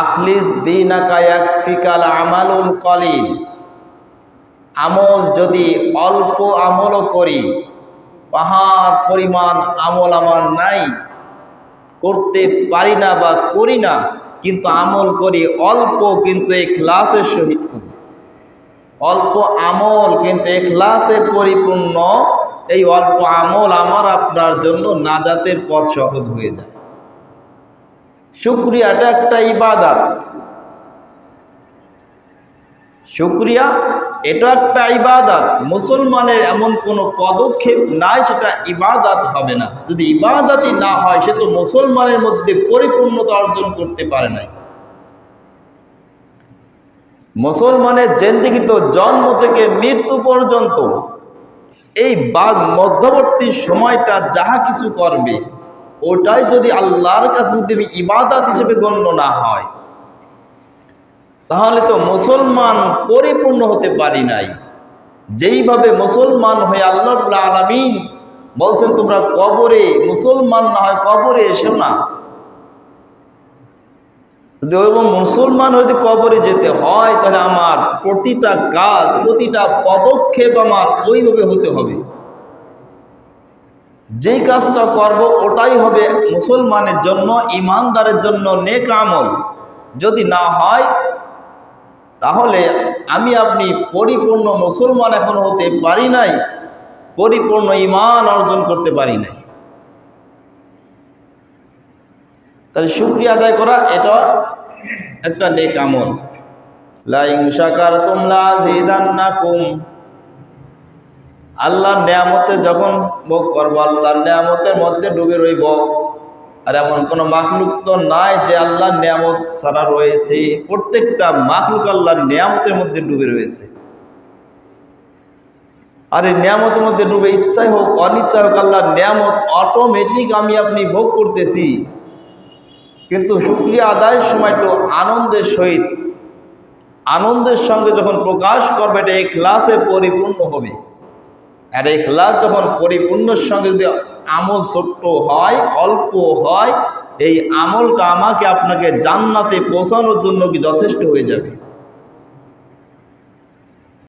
আখলিস দীনাকা ইয়াকফিকাল আমালুল কলিল। আমল যদি অল্প আমলও করি, পাহাড় পরিমাণ আমল আমার নাই, করতে পারি না বা করি না, কিন্তু আমল করি অল্প, কিন্তু ইখলাসের সহিত করি। অল্প আমল কিন্তু ইখলাসে পরিপূর্ণ, এই অল্প আমল আমার আপনার জন্য নাজাতের পথ সহজ হয়ে যায়। শুকরিয়াটা একটা ইবাদত। শুকরিয়া এটা একটা ইবাদত। মুসলমানের এমন কোনো পদক্ষেপ নাই সেটা ইবাদত হবে না। যদি ইবাদতই না হয়, সে তো মুসলমানের মধ্যে পরিপূর্ণতা অর্জন করতে পারে নাই। মুসলমানের জিন্দেগি তো জন্ম থেকে মৃত্যু পর্যন্ত এই মধ্যবর্তী সময়টা যাহা কিছু করবে, ওটাই যদি আল্লাহর কাছে যদি ইবাদত হিসেবে গণ্য না হয়, তাহলে তো মুসলমান পরিপূর্ণ হতে পারি নাই। যেইভাবে মুসলমান হয়ে আল্লাহ রাব্বুল আলামিন বলছেন, তোমরা কবরে মুসলমান না হয় কবরে এসো না। যদি ওইরকম মুসলমান হইতে কবরে যেতে হয়, তাহলে আমার প্রতিটা কাজ, প্রতিটা পদক্ষেপ আমার ওইভাবে হতে হবে। যেই কাজটা করব ওটাই হবে মুসলমানের জন্য, ইমানদারের জন্য নেক আমল। যদি না হয়, তাহলে আমি আপনি পরিপূর্ণ মুসলমান এখনো হতে পারি নাই, পরিপূর্ণ ঈমান অর্জন করতে পারি নাই। তাহলে শুকরিয়া আদায় করা এটা একটা নেক আমল। লা ইন শাকারতুম লাযিদান্নাকুম। আল্লাহর নিয়ামতে যখন ভোগ করবো, আল্লাহর নিয়ামতের মধ্যে ডুবে রইব। আর এমন কোনো মাখলুক তো নাই যে আল্লাহর নিয়ামত ছাড়া রয়েছে। প্রত্যেকটা মাখলুক আল্লাহর নিয়ামতের মধ্যে ডুবে রয়েছে। আর এই নিয়ামতের মধ্যে ডুবে, ইচ্ছাই হোক অনিচ্ছা হোক, আল্লাহর নিয়ামত অটোমেটিক আমি আপনি ভোগ করতেছি। কিন্তু শুকরিয়া আদায়ের সময় একটু আনন্দের সহিত, আনন্দের সঙ্গে যখন প্রকাশ করবে, এটা ইখলাসে পরিপূর্ণ হবে। আর ইখলাস যখন পরিপূর্ণর সঙ্গে যদি আমল ছোট্ট হয়, অল্প হয়, এই আমলটা আমাকে আপনাকে জান্নাতে পৌঁছানোর জন্য কি যথেষ্ট হয়ে যাবে।